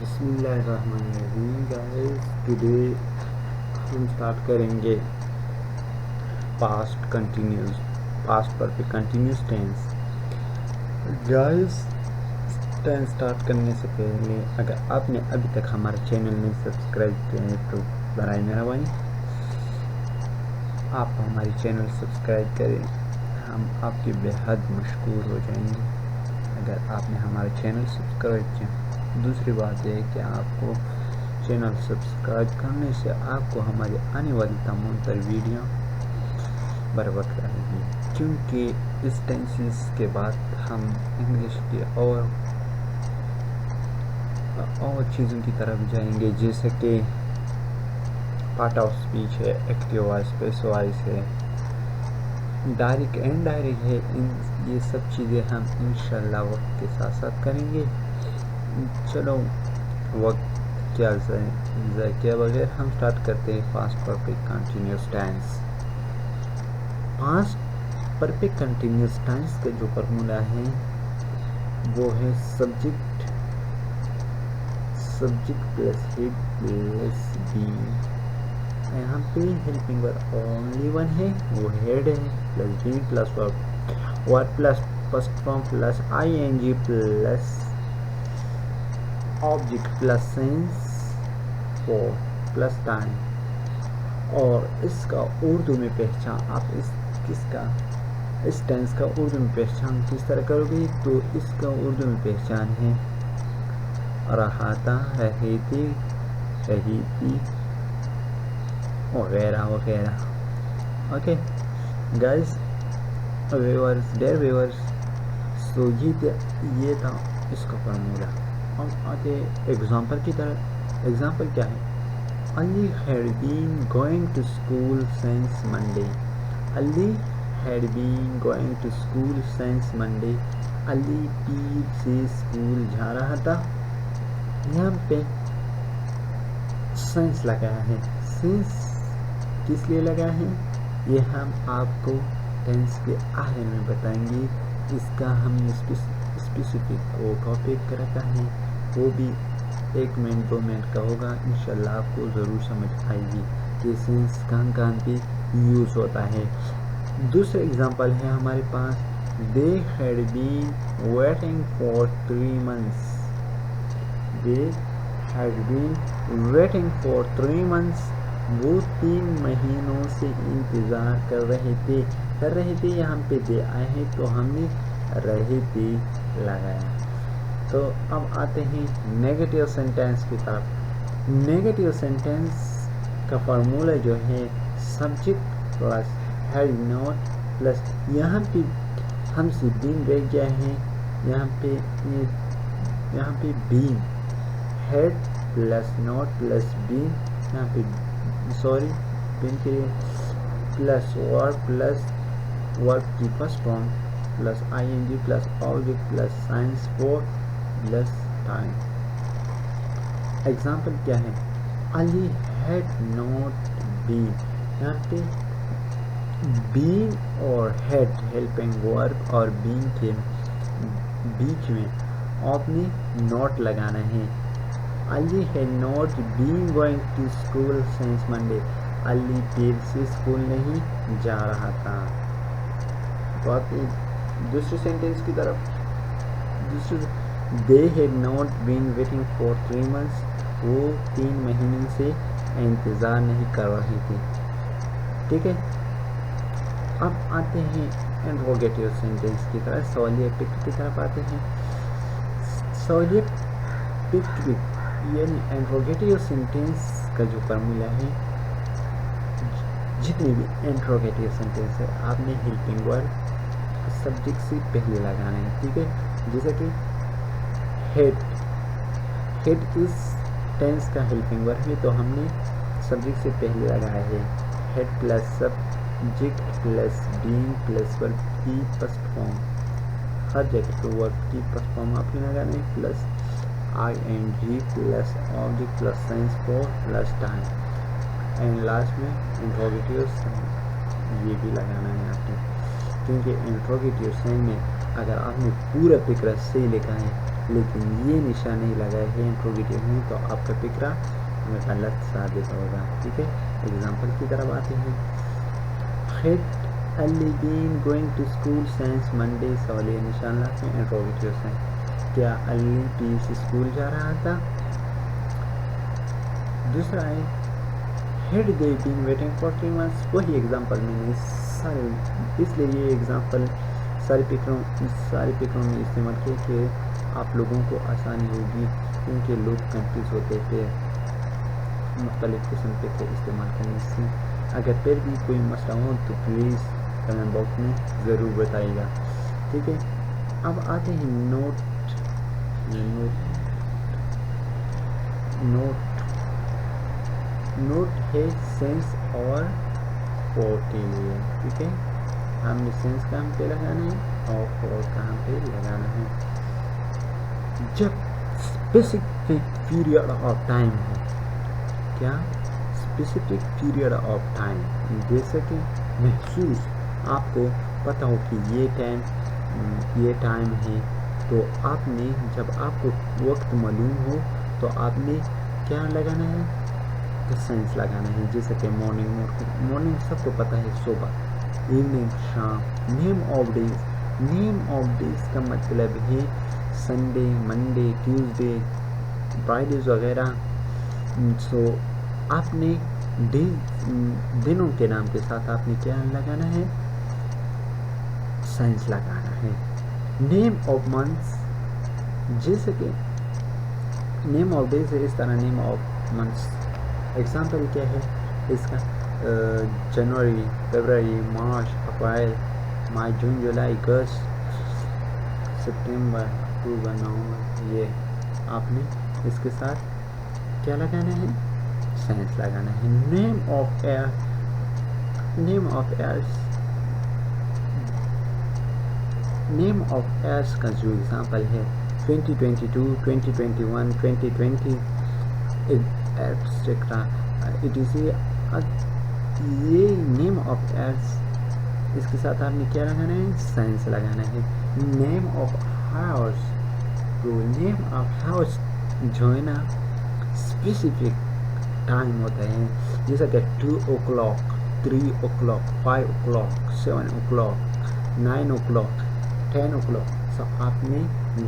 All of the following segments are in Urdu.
بسم اللہ الرحمن الرحیم گائز، ٹوڈے ہم اسٹارٹ کریں گے past perfect continuous tense. Guys, tense start کرنے سے پہلے اگر آپ نے ابھی تک ہمارے چینل میں سبسکرائب کیا ہے تو برائے مہربانی آپ ہمارے چینل سبسکرائب کریں. ہم آپ کے بے حد مشکور ہو جائیں گے اگر آپ نے ہمارے چینل سبسکرائب کیا. دوسری بات یہ ہے کہ آپ کو چینل سبسکرائب کرنے سے آپ کو ہماری آنے والی تمام تر ویڈیو بر وقت رہے گی، کیونکہ اس ٹینسز کے بعد ہم انگلش کے اور چیزوں کی طرف جائیں گے، جیسے کہ پارٹ آف اسپیچ ہے، ایکٹیو وائس، پیسو وائس ہے، ڈائریکٹ اینڈ ڈائریکٹ ہے. یہ سب چیزیں ہم انشاءاللہ وقت کے ساتھ ساتھ کریں گے. چلو وقت کیا ضائع کیا بغیر ہم اسٹارٹ کرتے ہیں past perfect continuous tense. Past perfect continuous tense کا جو فارمولا ہے وہ ہے subject plus had plus be. یہاں پہ ہیلپنگ ورب اونلی ون ہے، وہ ہیڈ ہے، plus be plus verb plus first form plus I N G plus object plus since for plus time. اور اس کا اردو میں پہچان آپ اس ٹینس کا اردو میں پہچان کس طرح کرو گے؟ تو اس کا اردو میں پہچان ہے رہاتا، رہیتی، رہیتی وغیرہ وغیرہ. اوکے گائز، ڈیئر ویورز، سو یہ تھا اس کا فارمولا. ہم آتے ایگزامپل کی طرف. ایگزامپل کیا ہے؟ علی had been going to school since Monday. Ali had been going to school since Monday. علی پیر سے اسکول جا رہا تھا. یہاں پہ سینس لگایا ہے. سینس کس لیے لگا ہے یہ ہم آپ کو ٹینس کے آخر میں بتائیں گے. اس کا ہم نے اسپیسیفک ٹاپک رکھا ہے، وہ بھی 1 منٹ 2 منٹ کا ہوگا. انشاءاللہ آپ کو ضرور سمجھ آئے گی کہ سینس کہاں پہ یوز ہوتا ہے. دوسرا ایگزامپل ہے ہمارے پاس they had been waiting for 3 months. they had been waiting for 3 months. وہ 3 مہینوں سے انتظار کر رہے تھے. یہاں پہ دے آئے ہیں تو ہم نے رہے تھے لگایا. تو اب آتے ہیں نیگیٹو سینٹینس کی طرف. نیگیٹو سینٹینس کا فارمولا جو ہے subject plus had not plus, یہاں پہ ہم سے بین رہ گیا ہے. یہاں پہ been had plus not plus been, یہاں پہ بین کے پلس ورب کی first form plus I N G plus object plus since four plus time. Example کیا ہے؟ Ali had not been. یہاں پہ بین اور ہیڈ ہیلپنگ ورب اور بین کے بیچ میں آپ نے نوٹ لگانا ہے. Ali had not been going to school since Monday. Ali پیر سے اسکول نہیں جا رہا تھا. تو آپ دوسرے سینٹینس کی طرف. they had not been waiting for 3 months. وہ 3 مہینے سے انتظار نہیں کر رہے تھے. ٹھیک ہے، اب آتے ہیں انٹروگیٹیو سینٹینس کی طرف، سوالیہ پک کی طرف آتے ہیں. سوالیہ پک یعنی انٹروگیٹیو سینٹینس کا جو فارمولا ہے، جتنے بھی انٹروگیٹیو سینٹینس ہے آپ نے ہیلپنگ ورب سبجیکٹ سے پہلے لگانا ہے. ٹھیک ہے، جیسا کہ ہیڈ اس ٹینس کا ہیلپنگ ورب ہے تو ہم نے سبجیکٹ سے پہلے لگایا ہے. ہیڈ پلس سبجیکٹ پلس بین پلس ورب کی فرسٹ فارم، ہر جگہ پہ ورب کی فرسٹ فارم آپ نے لگانا ہے، plus I N G plus object plus since four plus time. And last میں انٹروگیٹیو سائن یہ بھی لگانا ہے آپ نے، کیونکہ انٹروگیٹیو سائن میں اگر آپ نے پورا فکرہ صحیح لکھا ہے لیکن یہ نشان نہیں لگا ہے انٹروگیٹو ہے تو آپ کا فکرہ ہمیں غلط ثابت ہوگا. ٹھیک ہے. ایگزامپل کی طرف آتے ہیں. خط Ali been going to school since Monday. سوال یہ نشان لاتے ہیں انٹروگیٹو سے. کیا علی پیس اسکول جا رہا تھا؟ دوسرا ہے had they been waiting for 3 months. وہی ایگزامپل میں نے اس لیے یہ ایگزامپل سارے فکروں میں استعمال کیے کہ آپ لوگوں کو آسانی ہوگی، کیونکہ لوگ کنفیوز ہوتے تھے مختلف قسم کے استعمال کرنے سے. اگر پھر بھی کوئی مسئلہ ہو تو پلیز کمنٹ باکس میں ضرور بتائیے گا. ٹھیک ہے. اب آتے ہیں نوٹ ہے سینس اور فور کے لیے. ٹھیک ہے. ہم نے سینس کہاں پہ لگانا ہے اور فور کہاں پہ لگانا ہے. جب اسپیسیفک پیریڈ آف ٹائم ہو. کیا؟ Specific period of time. جیسے کہ محسوس آپ کو پتہ ہو کہ یہ ٹائم ہے، تو آپ نے جب آپ کو وقت معلوم ہو تو آپ نے کیا لگانا ہے؟ سینس لگانا ہے. جیسے کہ مارننگ سب کو پتہ ہے صبح، ایوننگ شام. نیم آف ڈیز کا مطلب ہے سنڈے، منڈے، ٹیوزڈے، فرائیڈیز وغیرہ. سو آپ نے دنوں کے نام کے ساتھ آپ نے کیا لگانا ہے؟ سینس لگانا ہے. Name of months. جیسے کہ نیم آف ڈیز ہے، اس طرح نیم آف منتھس. ایگزامپل کیا ہے اس کا؟ جنوری، فیبرری، مارچ، اپریل، مئی، جون، جولائی، اگست، سپٹمبر، اکتوبر، نومبر. یہ آپ نے اس کے ساتھ کیا لگانا ہے؟ سینس لگانا ہے. نیم آف ایئرس کا جو ایگزامپل ہے 2022، 2021، 2020 ایٹسٹرا. یہ نیم آف ایئرس، اس کے ساتھ آپ نے کیا لگانا ہے؟ سینس لگانا ہے. Name of house. تو نیم آف ہاؤس جو ہے نا اسپیسیفک ٹائم ہوتا ہے. جیسا کہ 2 o'clock، 3 o'clock، 5 o'clock، 7 o'clock، 9 o'clock، 10 o'clock. سو آپ نے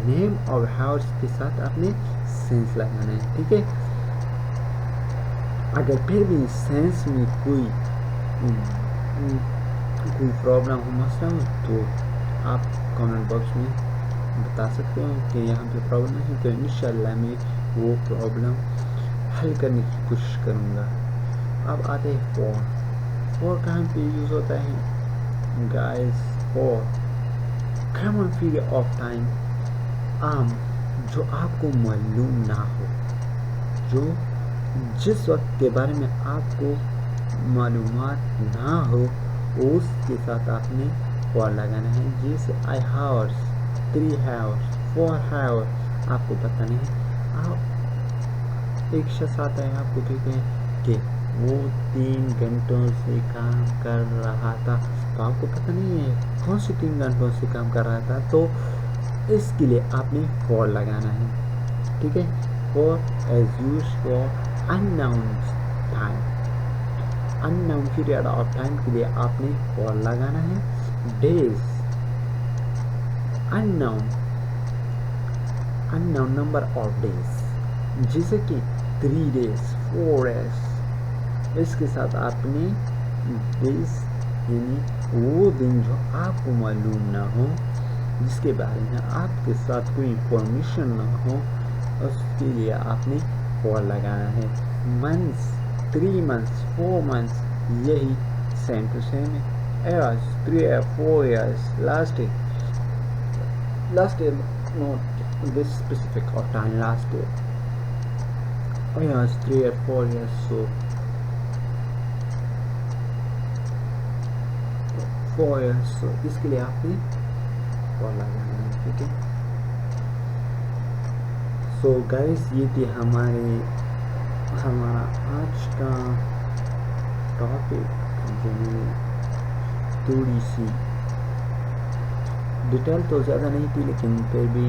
نیم آف ہاؤس کے ساتھ آپ نے سینس لگانا ہے. ٹھیک ہے. اگر پھر بھی سینس میں کوئی پرابلم ہو، مسئلہ ہو، تو آپ کامنٹ باکس میں بتا سکتے ہو کہ یہاں پہ پرابلم ہے، تو انشاءاللہ میں وہ پرابلم حل کرنے کی کوشش کروں گا. اب آتے ہیں فور کہاں پہ یوز ہوتا ہے guys? For common period of time. عام، جو آپ کو معلوم نہ ہو، جس وقت کے بارے میں آپ کو معلومات نہ ہو، اس کے ساتھ آپ نے فور لگانا ہے. جیسے آئی ہاورس، 3 hours، 4 hours. آپ کو پتہ نہیں. آپ ایک شخص آتا ہے، آپ کو کہتے ہیں کہ وہ 3 گھنٹوں سے کام کر رہا تھا، تو آپ کو پتہ نہیں ہے کون سے 3 گھنٹوں سے کام کر رہا تھا، تو اس کے لیے آپ نے فور لگانا ہے. ٹھیک ہے. For is use for unknown time. unknown period of time کے لیے آپ نے فور لگانا ہے. days، unknown number of days. جیسے کہ 3 days، 4 days. اس کے ساتھ آپ نے days یعنی وہ دن جو آپ کو معلوم نہ ہو، جس کے بارے میں آپ کے ساتھ کوئی انفارمیشن نہ ہو، اس کے لیے آپ نے فور لگانا ہے. Months, 3 months، 4 months. یہی سیم ٹو سیم ہے. Years, 3 years، 4 years. last year not this specific of time. last year years، 3 years، 4 years. so 4 years. so اس کے لیے آپ نے فور لگانا ہے. ٹھیک ہے. سو گائز، یہ تھی ہمارا آج کا ٹاپک، جو میں نے تھوڑی سی ڈیٹیل تو زیادہ نہیں تھی، لیکن پھر بھی